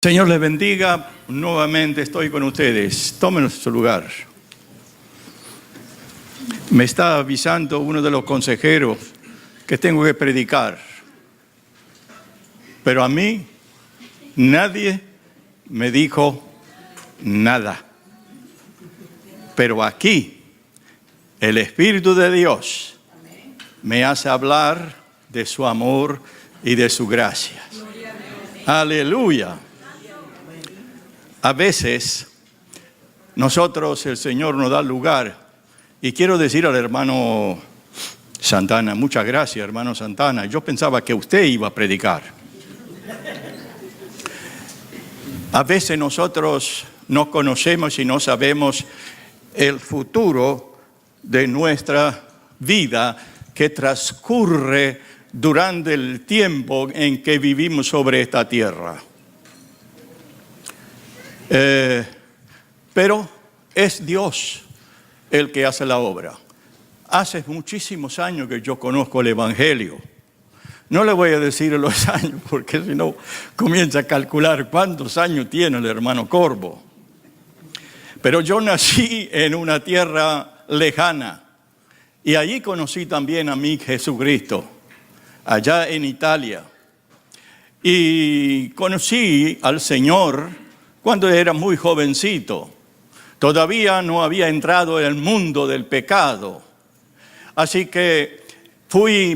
Señor les bendiga. Nuevamente estoy con ustedes. Tomen su lugar. Me está avisando uno de los consejeros que tengo que predicar. Pero a mí nadie me dijo nada. Pero aquí el Espíritu de Dios me hace hablar de su amor y de su gracia. Aleluya. A veces nosotros, el Señor nos da lugar, y quiero decir al hermano Santana, muchas gracias hermano Santana, yo pensaba que usted iba a predicar. A veces nosotros no conocemos y no sabemos el futuro de nuestra vida que transcurre durante el tiempo en que vivimos sobre esta tierra. Pero es Dios el que hace la obra. Hace muchísimos años que yo conozco el Evangelio. No le voy a decir los años porque si no comienza a calcular cuántos años tiene el hermano Corvo. Pero yo nací en una tierra lejana y allí conocí también a mi Jesucristo, allá en Italia. Y conocí al Señor cuando era muy jovencito. Todavía no había entrado en el mundo del pecado. Así que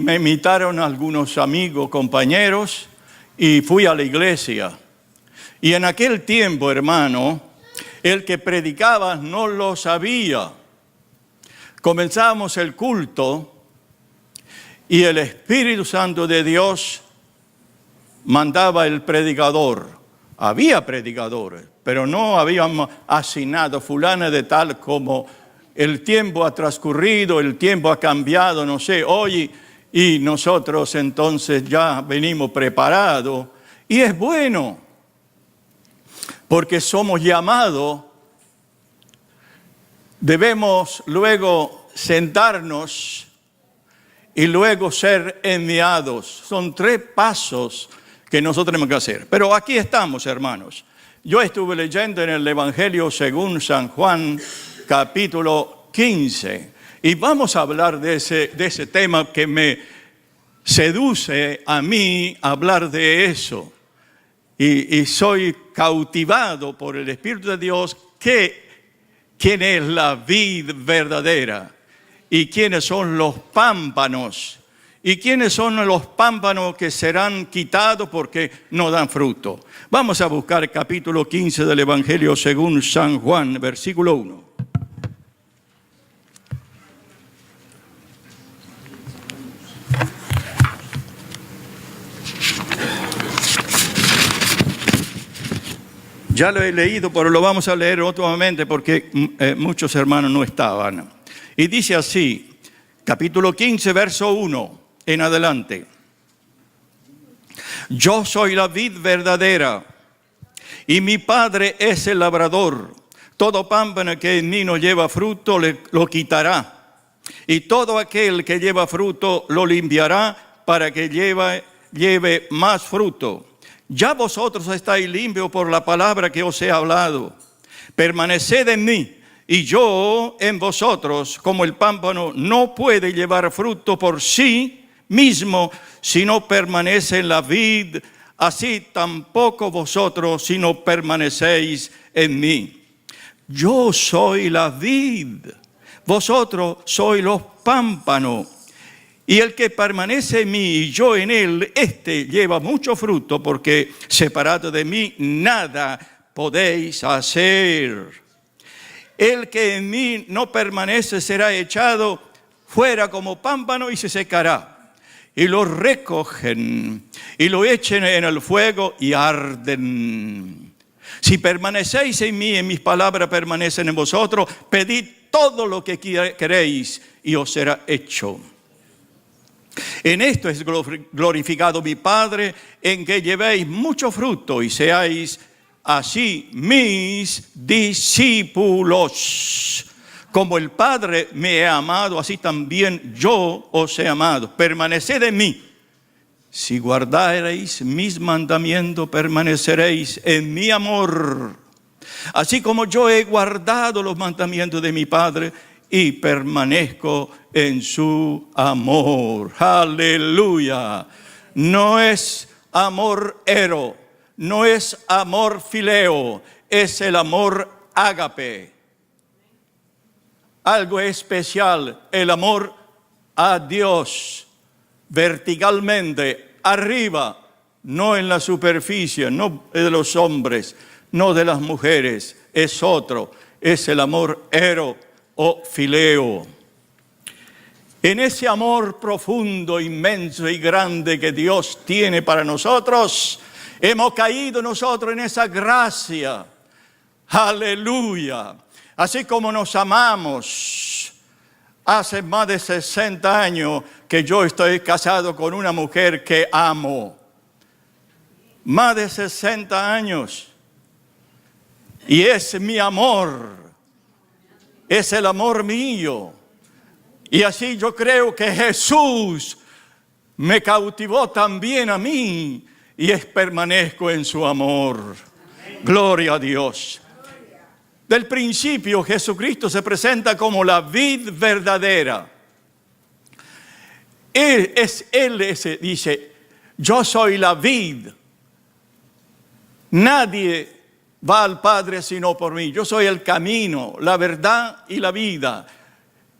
me invitaron algunos amigos, compañeros, y fui a la iglesia. Y en aquel tiempo, hermano, el que predicaba no lo sabía. Comenzamos el culto y el Espíritu Santo de Dios mandaba el predicador. Había predicadores, pero no habíamos asignado fulana de tal como el tiempo ha transcurrido, el tiempo ha cambiado, no sé, hoy, y nosotros entonces ya venimos preparados. Y es bueno, porque somos llamados, debemos luego sentarnos y luego ser enviados. Son 3 pasos que nosotros tenemos que hacer. Pero aquí estamos, hermanos. Yo estuve leyendo en el Evangelio según San Juan, capítulo 15. Y vamos a hablar de ese tema que me seduce a mí hablar de eso. Y soy cautivado por el Espíritu de Dios, quién es la vid verdadera y quiénes son los pámpanos. ¿Y quiénes son los pámpanos que serán quitados porque no dan fruto? Vamos a buscar el capítulo 15 del Evangelio según San Juan, versículo 1. Ya lo he leído, pero lo vamos a leer nuevamente porque muchos hermanos no estaban. Y dice así, capítulo 15, verso 1. En adelante. Yo soy la vid verdadera y mi Padre es el labrador. Todo pámpano que en mí no lleva fruto lo quitará. Y todo aquel que lleva fruto lo limpiará para que lleve más fruto. Ya vosotros estáis limpios por la palabra que os he hablado. Permaneced en mí y yo en vosotros, como el pámpano no puede llevar fruto por sí mismo si no permanece en la vid, así tampoco vosotros si no permanecéis en mí. Yo soy la vid, vosotros sois los pámpanos, y el que permanece en mí y yo en él, este lleva mucho fruto, porque separado de mí nada podéis hacer. El que en mí no permanece será echado fuera como pámpano y se secará. Y lo recogen y lo echen en el fuego y arden. Si permanecéis en mí y mis palabras permanecen en vosotros, pedid todo lo que queréis y os será hecho. En esto es glorificado mi Padre, en que llevéis mucho fruto y seáis así mis discípulos. Como el Padre me ha amado, así también yo os he amado. Permaneced en mí si guardareis mis mandamientos, permaneceréis en mi amor, así como yo he guardado los mandamientos de mi Padre y permanezco en su amor. Aleluya. No es amor ero, no es amor fileo, es el amor ágape. Algo especial, el amor a Dios, verticalmente, arriba, no en la superficie, no de los hombres, no de las mujeres, es otro, es el amor ero o fileo. En ese amor profundo, inmenso y grande que Dios tiene para nosotros, hemos caído nosotros en esa gracia. Aleluya. Así como nos amamos. Hace más de 60 años que yo estoy casado con una mujer que amo. Más de 60 años. Y es mi amor. Es el amor mío. Y así yo creo que Jesús me cautivó también a mí y permanezco en su amor. Gloria a Dios. Del principio Jesucristo se presenta como la vid verdadera. Él dice, yo soy la vid. Nadie va al Padre sino por mí. Yo soy el camino, la verdad y la vida.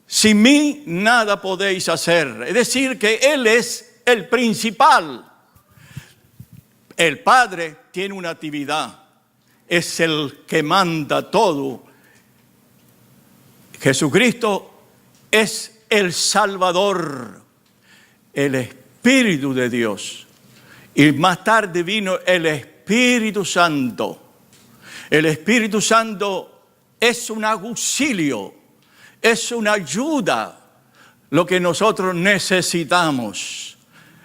Sin mí nada podéis hacer. Es decir, que Él es el principal. El Padre tiene una actividad. Es el que manda todo. Jesucristo es el Salvador, el Espíritu de Dios. Y más tarde vino el Espíritu Santo. El Espíritu Santo es un auxilio. Es una ayuda lo que nosotros necesitamos.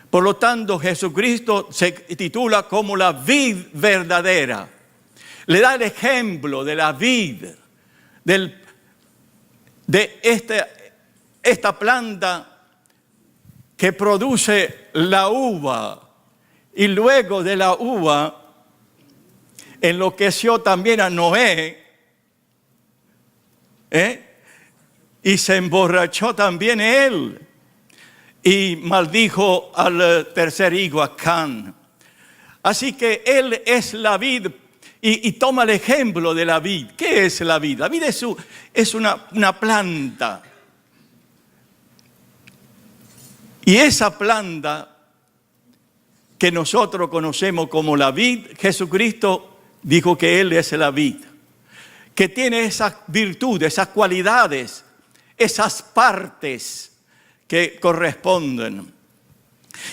Por lo tanto, Jesucristo se titula como la vid verdadera. Le da el ejemplo de la vid, de esta planta que produce la uva. Y luego de la uva, enloqueció también a Noé, y se emborrachó también él. Y maldijo al tercer hijo, a Can. Así que él es la vid y toma el ejemplo de la vid. ¿Qué es la vid? La vid es una planta. Y esa planta que nosotros conocemos como la vid, Jesucristo dijo que Él es la vid. Que tiene esas virtudes, esas cualidades, esas partes que corresponden.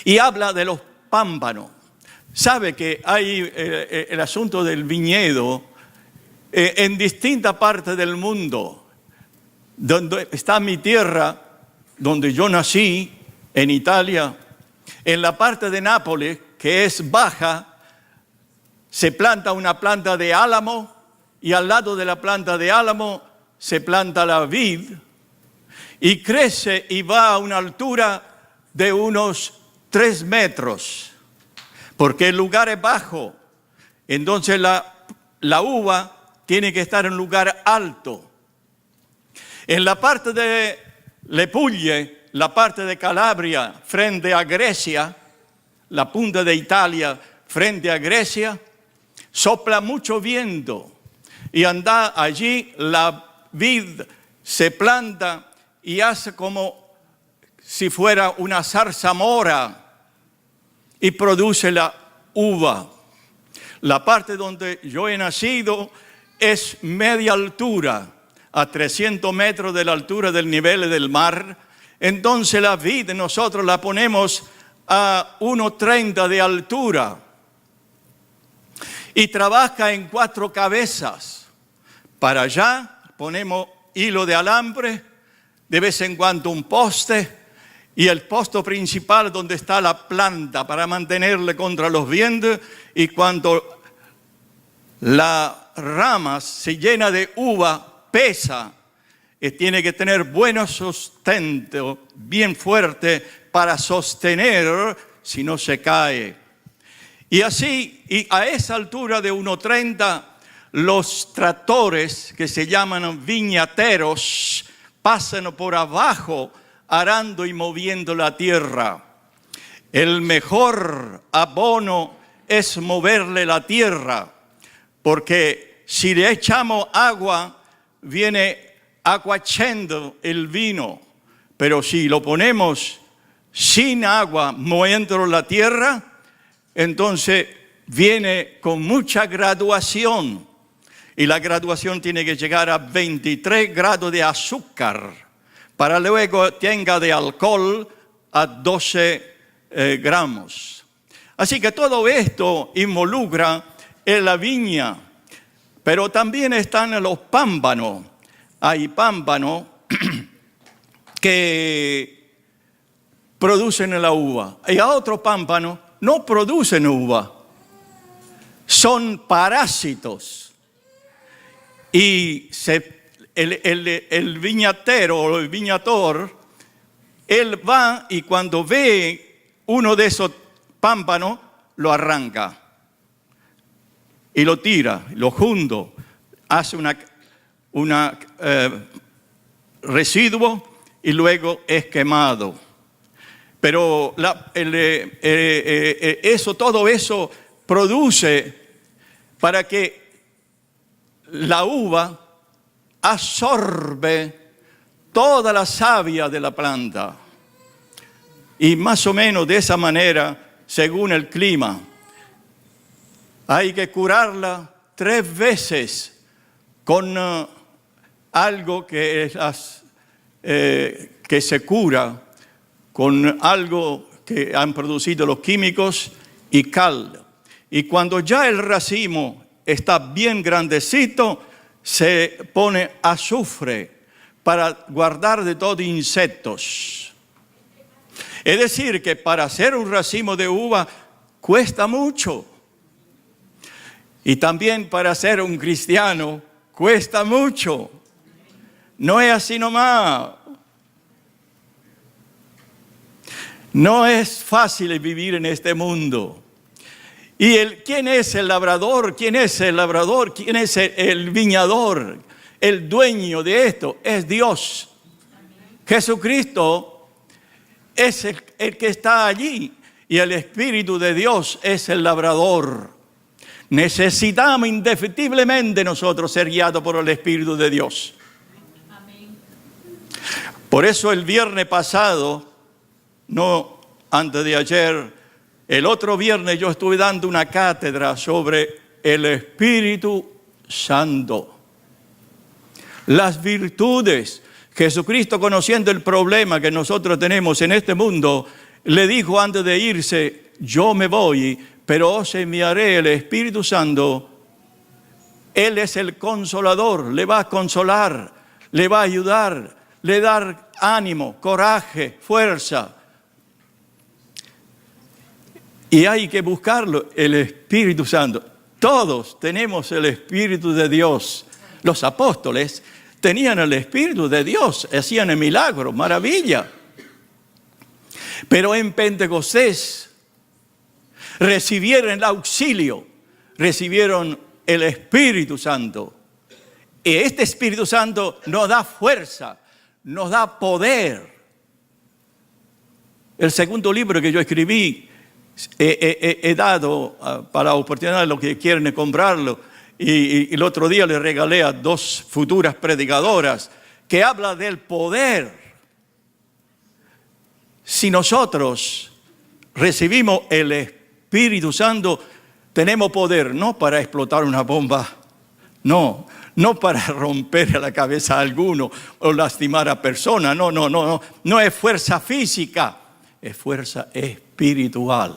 Y habla de los pámpanos. Sabe que hay el asunto del viñedo en distintas partes del mundo. Donde está mi tierra, donde yo nací, en Italia, en la parte de Nápoles, que es baja, se planta una planta de álamo y al lado de la planta de álamo se planta la vid y crece y va a una altura de unos 3 metros. Porque el lugar es bajo, entonces la uva tiene que estar en un lugar alto. En la parte de Le Puglie, la parte de Calabria, frente a Grecia, la punta de Italia, frente a Grecia, sopla mucho viento. Y anda allí, la vid se planta y hace como si fuera una zarzamora. Y produce la uva. La parte donde yo he nacido es media altura, a 300 metros de la altura del nivel del mar. Entonces la vid nosotros la ponemos a 1,30 de altura. Y trabaja en 4 cabezas. Para allá ponemos hilo de alambre, de vez en cuando un poste. Y el posto principal donde está la planta para mantenerle contra los vientos. Y cuando la rama se llena de uva, pesa. Y tiene que tener buen sustento, bien fuerte, para sostener si no se cae. Y así, y a esa altura de 1:30, los tractores que se llaman viñateros pasan por abajo arando y moviendo la tierra. El mejor abono es moverle la tierra, porque si le echamos agua, viene aguachendo el vino. Pero si lo ponemos sin agua, moviendo la tierra, entonces viene con mucha graduación. Y la graduación tiene que llegar a 23 grados de azúcar, para luego tenga de alcohol a 12 gramos. Así que todo esto involucra en la viña, pero también están los pámpanos. Hay pámpanos que producen la uva. Y a otros pámpanos no producen uva, son parásitos. Y el viñatero o el viñador, él va y cuando ve uno de esos pámpanos, lo arranca y lo tira, lo junta, hace una residuo y luego es quemado. Pero todo eso produce para que la uva absorbe toda la savia de la planta. Y más o menos de esa manera, según el clima, hay que curarla 3 veces con algo que se cura, con algo que han producido los químicos y cal. Y cuando ya el racimo está bien grandecito, se pone azufre para guardar de todo insectos. Es decir, que para hacer un racimo de uva cuesta mucho. Y también para ser un cristiano cuesta mucho. No es así nomás. No es fácil vivir en este mundo. ¿Y quién es el labrador? ¿Quién es el labrador? ¿Quién es el viñador? El dueño de esto es Dios. Jesucristo es el que está allí y el Espíritu de Dios es el labrador. Necesitamos indefectiblemente nosotros ser guiados por el Espíritu de Dios. Por eso el viernes pasado, no antes de ayer, el otro viernes yo estuve dando una cátedra sobre el Espíritu Santo. Las virtudes. Jesucristo, conociendo el problema que nosotros tenemos en este mundo, le dijo antes de irse: yo me voy, pero os enviaré el Espíritu Santo. Él es el consolador, le va a consolar, le va a ayudar, le va a dar ánimo, coraje, fuerza. Y hay que buscarlo, el Espíritu Santo. Todos tenemos el Espíritu de Dios. Los apóstoles tenían el Espíritu de Dios, hacían el milagro, maravilla. Pero en Pentecostés recibieron el auxilio, recibieron el Espíritu Santo. Y este Espíritu Santo nos da fuerza, nos da poder. El segundo libro que yo escribí, he dado para la oportunidad de los que quieren comprarlo. Y el otro día le regalé a 2 futuras predicadoras que habla del poder. Si nosotros recibimos el Espíritu Santo, tenemos poder, no para explotar una bomba, no para romper la cabeza a alguno o lastimar a personas, no es fuerza física, es fuerza espiritual.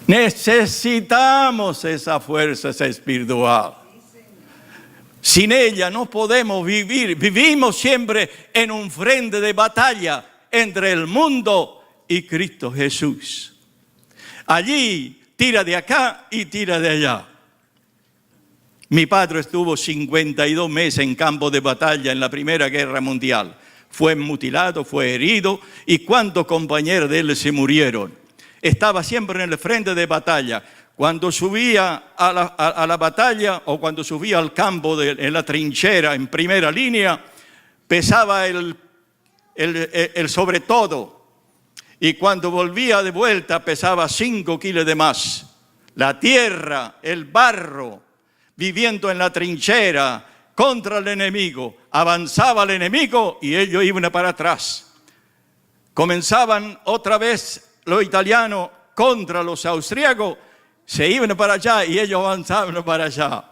Necesitamos esa fuerza espiritual. Sin ella no podemos vivir. Vivimos siempre en un frente de batalla entre el mundo y Cristo Jesús. Allí tira de acá y tira de allá. Mi padre estuvo 52 meses en campo de batalla en la Primera Guerra Mundial. fue mutilado, fue herido, y cuántos compañeros de él se murieron. Estaba siempre en el frente de batalla. Cuando subía a la batalla o cuando subía al campo en la trinchera en primera línea, pesaba el sobre todo. Y cuando volvía de vuelta pesaba 5 kilos de más. La tierra, el barro, viviendo en la trinchera contra el enemigo. Avanzaba el enemigo y ellos iban para atrás. Comenzaban otra vez los italianos contra los austríacos, se iban para allá y ellos avanzaban para allá.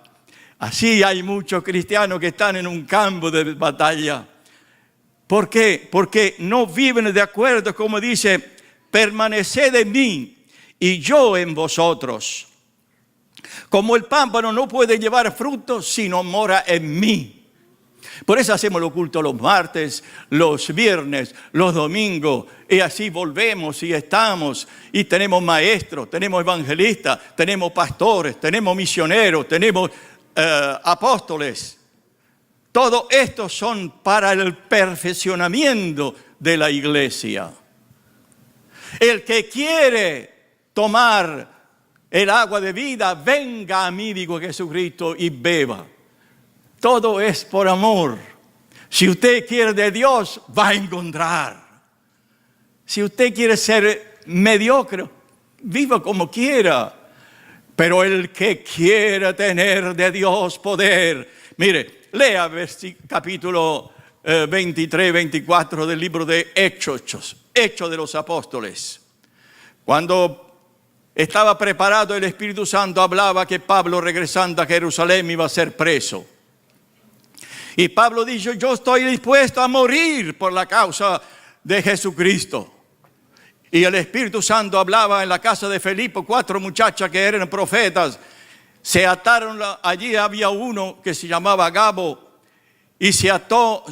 Así hay muchos cristianos que están en un campo de batalla. ¿Por qué? Porque no viven de acuerdo, como dice, permaneced en mí y yo en vosotros. Como el pámpano no puede llevar fruto si no mora en mí. Por eso hacemos los cultos los martes, los viernes, los domingos, y así volvemos y estamos, y tenemos maestros, tenemos evangelistas, tenemos pastores, tenemos misioneros, tenemos apóstoles. Todo esto son para el perfeccionamiento de la iglesia. El que quiere tomar el agua de vida, venga a mí, dijo Jesucristo, y beba. Todo es por amor. Si usted quiere de Dios, va a encontrar. Si usted quiere ser mediocre, viva como quiera. Pero el que quiera tener de Dios poder, mire, lea capítulo 23, 24 del libro de Hechos de los Apóstoles. Cuando estaba preparado el Espíritu Santo, hablaba que Pablo, regresando a Jerusalén, iba a ser preso. Y Pablo dijo, yo estoy dispuesto a morir por la causa de Jesucristo. Y el Espíritu Santo hablaba en la casa de Felipe, 4 muchachas que eran profetas. Se ataron, allí había uno que se llamaba Gabo, y se ató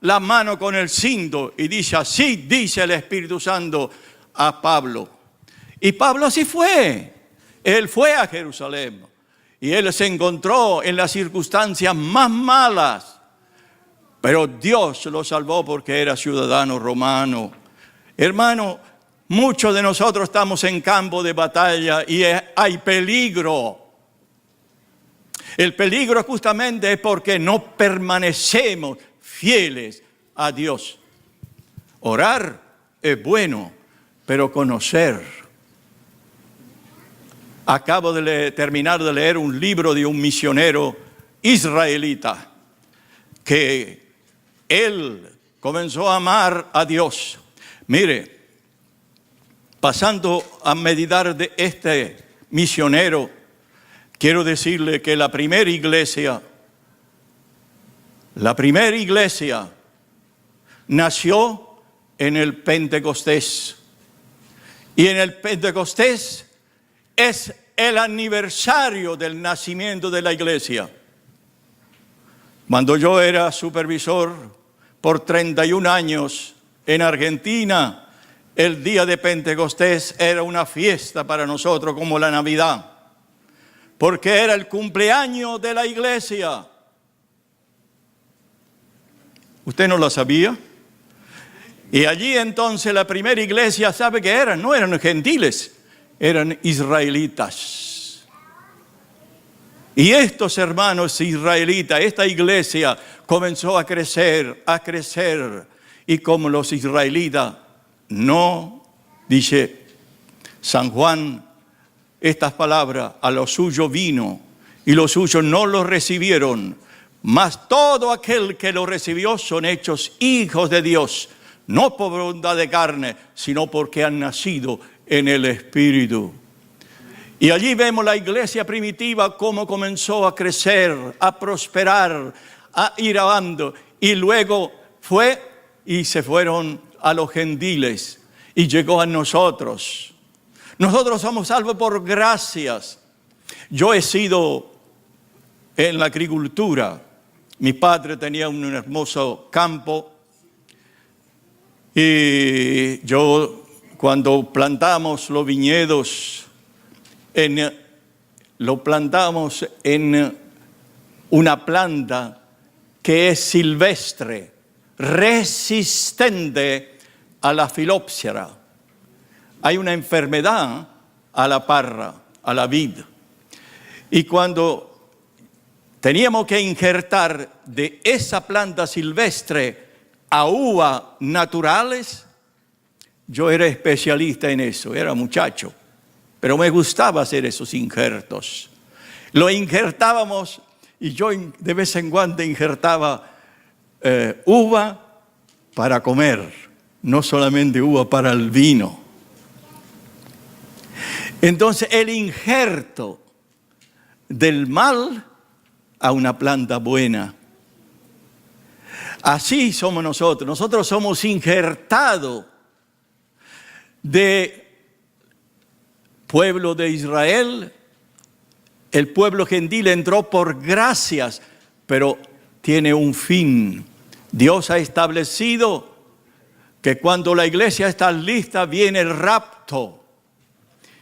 la mano con el cinto. Y dice, así dice el Espíritu Santo a Pablo. Y Pablo así fue. Él fue a Jerusalén. Y él se encontró en las circunstancias más malas. Pero Dios lo salvó porque era ciudadano romano. Hermano, muchos de nosotros estamos en campo de batalla y hay peligro. El peligro justamente es porque no permanecemos fieles a Dios. Orar es bueno, pero conocer. Acabo de terminar de leer un libro de un misionero israelita que él comenzó a amar a Dios. Mire, pasando a meditar de este misionero, quiero decirle que la primera iglesia nació en el Pentecostés. Y en el Pentecostés es el aniversario del nacimiento de la iglesia. Cuando yo era supervisor por 31 años en Argentina, el día de Pentecostés era una fiesta para nosotros como la Navidad, porque era el cumpleaños de la iglesia. ¿Usted no lo sabía? Y allí entonces la primera iglesia, ¿sabe qué eran? No eran gentiles, eran israelitas. Y estos hermanos israelitas, esta iglesia comenzó a crecer. Y como los israelitas no, dice San Juan, estas palabras, a lo suyo vino y los suyos no lo recibieron. Mas todo aquel que lo recibió son hechos hijos de Dios, no por voluntad de carne, sino porque han nacido en el Espíritu. Y allí vemos la iglesia primitiva cómo comenzó a crecer, a prosperar, a ir avanzando. Y luego fue y se fueron a los gentiles y llegó a nosotros. Nosotros somos salvos por gracias. Yo he sido en la agricultura. Mi padre tenía un hermoso campo y yo cuando plantamos los viñedos, lo plantamos en una planta que es silvestre, resistente a la filópsera. Hay una enfermedad a la parra, a la vid. Y cuando teníamos que injertar de esa planta silvestre a uvas naturales, yo era especialista en eso, era muchacho, pero me gustaba hacer esos injertos. Lo injertábamos y yo de vez en cuando injertaba uva para comer, no solamente uva para el vino. Entonces el injerto del mal a una planta buena. Así somos nosotros. Nosotros somos injertados de pueblo de Israel. El pueblo gentil entró por gracias, pero tiene un fin. Dios ha establecido que cuando la iglesia está lista viene el rapto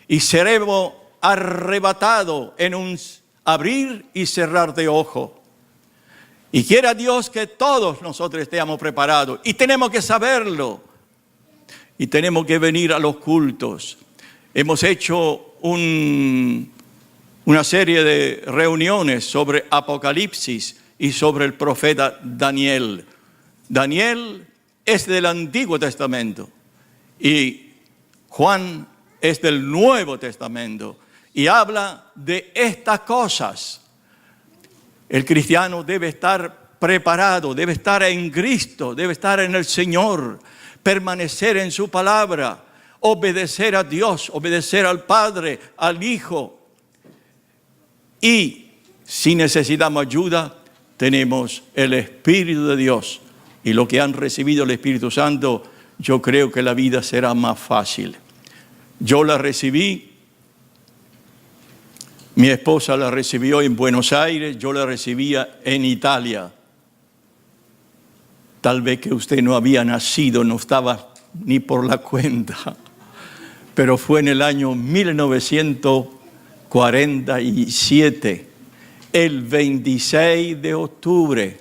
y seremos arrebatados en un abrir y cerrar de ojo. Y quiera Dios que todos nosotros estemos preparados. Y tenemos que saberlo. Y tenemos que venir a los cultos. Hemos hecho una serie de reuniones sobre Apocalipsis y sobre el profeta Daniel. Daniel es del Antiguo Testamento y Juan es del Nuevo Testamento. Y habla de estas cosas. El cristiano debe estar preparado, debe estar en Cristo, debe estar en el Señor, permanecer en su palabra, obedecer a Dios, obedecer al Padre, al Hijo. Y si necesitamos ayuda, tenemos el Espíritu de Dios. Y los que han recibido el Espíritu Santo, yo creo que la vida será más fácil. Yo la recibí. Mi esposa la recibió en Buenos Aires, yo la recibía en Italia. Tal vez que usted no había nacido, no estaba ni por la cuenta. Pero fue en el año 1947, el 26 de octubre.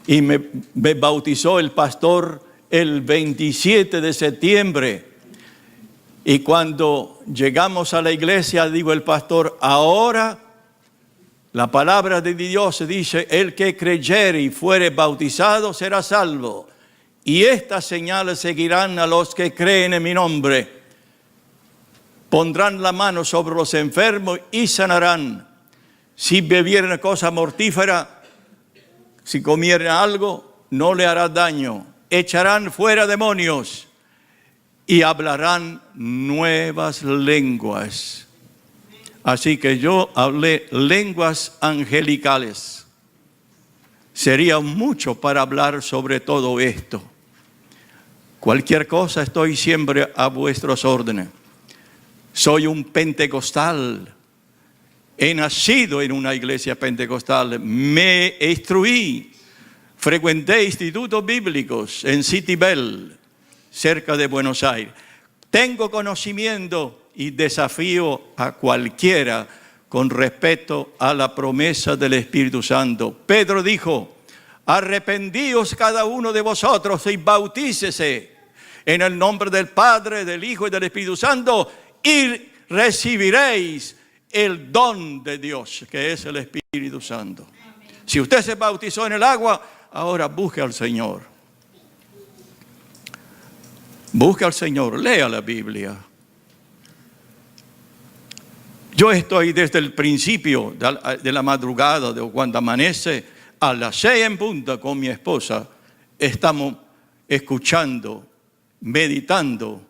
Y me bautizó el pastor el 27 de septiembre. Y cuando llegamos a la iglesia, digo el pastor, ahora la palabra de Dios dice, el que creyere y fuere bautizado será salvo. Y estas señales seguirán a los que creen en mi nombre. Pondrán la mano sobre los enfermos y sanarán. Si bebieren cosa mortífera, si comieren algo, no le hará daño. Echarán fuera demonios. Y hablarán nuevas lenguas. Así que yo hablé lenguas angelicales. Sería mucho para hablar sobre todo esto. Cualquier cosa estoy siempre a vuestros órdenes. Soy un pentecostal. He nacido en una iglesia pentecostal. Me instruí. Frecuenté institutos bíblicos en City Bell, cerca de Buenos Aires. Tengo conocimiento y desafío a cualquiera con respecto a la promesa del Espíritu Santo. Pedro dijo, arrependíos cada uno de vosotros y bautícese en el nombre del Padre, del Hijo y del Espíritu Santo y recibiréis el don de Dios, que es el Espíritu Santo. Si usted se bautizó en el agua, ahora busque al Señor. Busca al Señor, lea la Biblia. Yo estoy desde el principio de la madrugada, de cuando amanece, a las 6 en punta con mi esposa. Estamos escuchando, meditando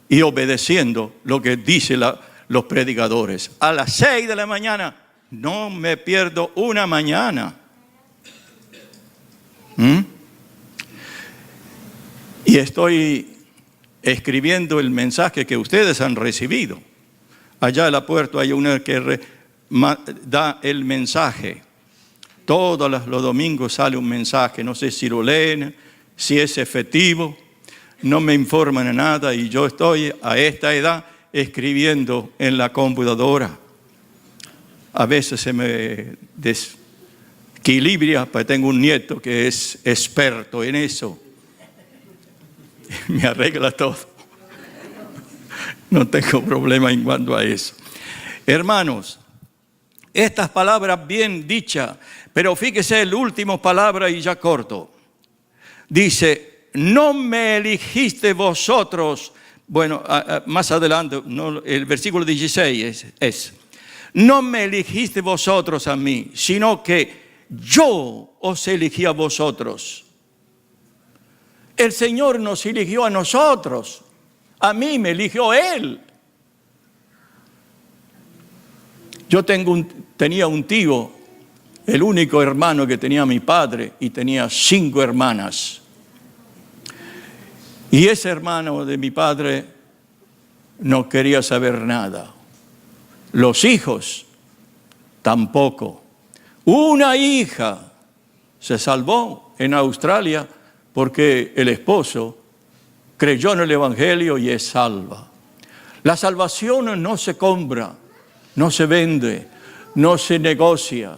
y obedeciendo lo que dicen los predicadores. A las 6 de la mañana no me pierdo una mañana. Y estoy escribiendo el mensaje que ustedes han recibido. Allá en la puerta hay una que da el mensaje. Todos los domingos sale un mensaje. No sé si lo leen, si es efectivo. No me informan de nada y yo estoy a esta edad escribiendo en la computadora. A veces se me equilibria, pues tengo un nieto que es experto en eso. Me arregla todo. No tengo problema en cuanto a eso. Hermanos, estas palabras bien dichas, pero fíjese el último palabra y ya corto. Dice, no me elegiste vosotros. Bueno, más adelante, no, el versículo 16 es, no me elegiste vosotros a mí, sino que yo os elegí a vosotros. El Señor nos eligió a nosotros. A mí me eligió Él. Yo tenía un tío, el único hermano que tenía mi padre, y tenía 5 hermanas. Y ese hermano de mi padre no quería saber nada. Los hijos tampoco. Una hija se salvó en Australia porque el esposo creyó en el Evangelio y es salva. La salvación no se compra, no se vende, no se negocia.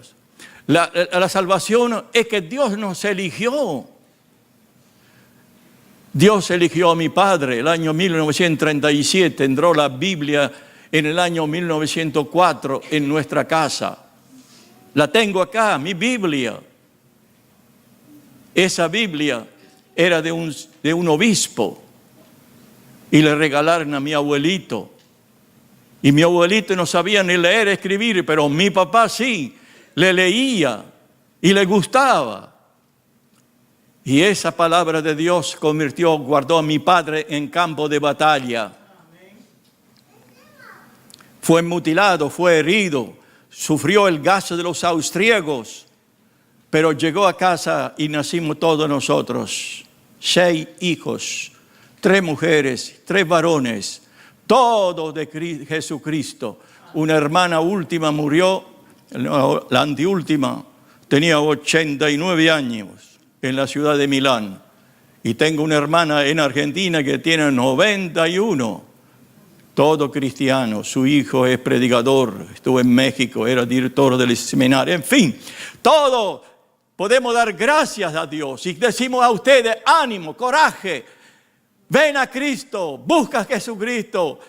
La salvación es que Dios nos eligió. Dios eligió a mi padre el año 1937, entró la Biblia en el año 1904 en nuestra casa. La tengo acá, mi Biblia. Esa Biblia era de un obispo y le regalaron a mi abuelito. Y mi abuelito no sabía ni leer ni escribir, pero mi papá sí, le leía y le gustaba. Y esa palabra de Dios guardó a mi padre en campo de batalla. Fue mutilado, fue herido, sufrió el gasto de los austríacos, pero llegó a casa y nacimos todos nosotros. 6 hijos, 3 mujeres, 3 varones, todos de Jesucristo. Una hermana última murió, la anteúltima tenía 89 años en la ciudad de Milán. Y tengo una hermana en Argentina que tiene 91, todo cristiano. Su hijo es predicador, estuvo en México, era director del seminario. En fin, todo podemos dar gracias a Dios y decimos a ustedes, ánimo, coraje, ven a Cristo, busca a Jesucristo,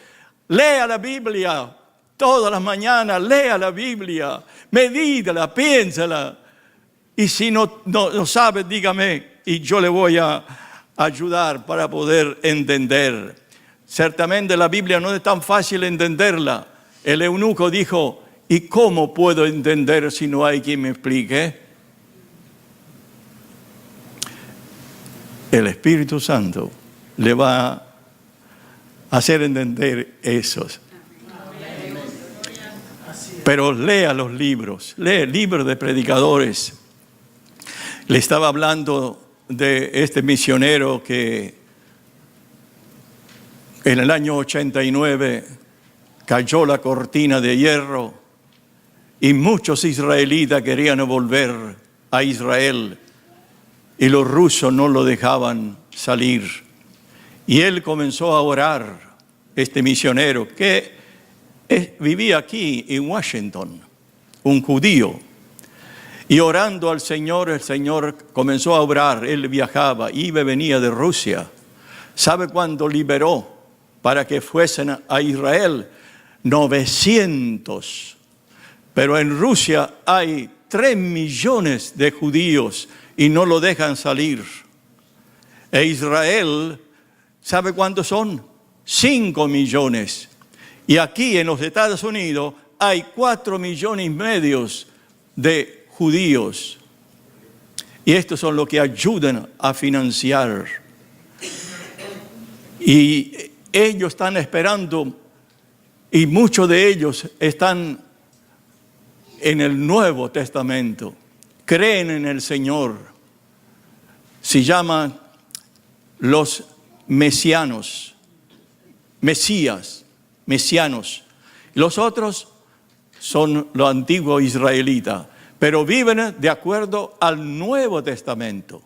lea la Biblia todas las mañanas, lea la Biblia, medítala, piénsala. Y si no sabe, dígame y yo le voy a ayudar para poder entender. Ciertamente la Biblia no es tan fácil entenderla. El eunuco dijo, ¿y cómo puedo entender si no hay quien me explique? El Espíritu Santo le va a hacer entender eso. Pero lea los libros, lea libros de predicadores. Le estaba hablando de este misionero que en el año 89 cayó la cortina de hierro y muchos israelitas querían volver a Israel y los rusos no lo dejaban salir. Y él comenzó a orar, este misionero que vivía aquí en Washington, un judío. Y orando al Señor, el Señor comenzó a obrar. Él viajaba, iba y venía de Rusia. ¿Sabe cuándo liberó para que fuesen a Israel? 900. Pero en Rusia hay 3 millones de judíos y no lo dejan salir. E Israel, ¿sabe cuántos son? 5 millones. Y aquí en los Estados Unidos hay 4,5 millones de judíos. Y estos son los que ayudan a financiar. Y ellos están esperando, y muchos de ellos están en el Nuevo Testamento. Creen en el Señor. Se llaman los mesianos. Mesianos. Los otros son los antiguos israelitas, pero viven de acuerdo al Nuevo Testamento.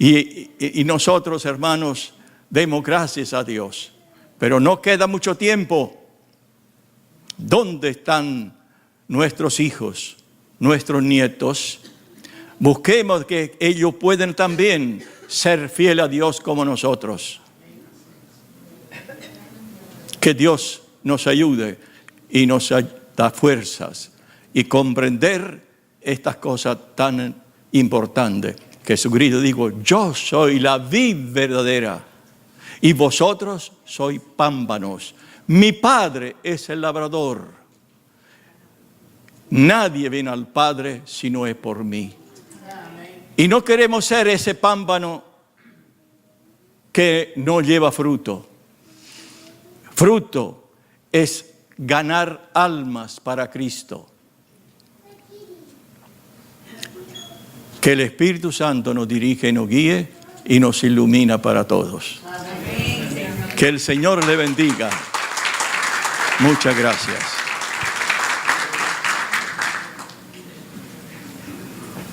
Y nosotros, hermanos, demos gracias a Dios. Pero no queda mucho tiempo. ¿Dónde están nuestros hijos? nuestros nietos, busquemos que ellos puedan también ser fieles a Dios como nosotros. Que Dios nos ayude y nos da fuerzas y comprender estas cosas tan importantes. Jesucristo dijo, yo soy la vid verdadera y vosotros sois pámpanos. Mi Padre es el labrador. Nadie viene al Padre si no es por mí. Y no queremos ser ese pámpano que no lleva fruto. Fruto es ganar almas para Cristo. Que el Espíritu Santo nos dirige, nos guíe y nos ilumina para todos. Que el Señor le bendiga. Muchas gracias.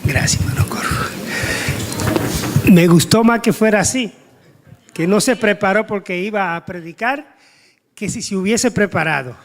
Gracias, hermano Corro. Me gustó más que fuera así, que no se preparó porque iba a predicar, que si se hubiese preparado.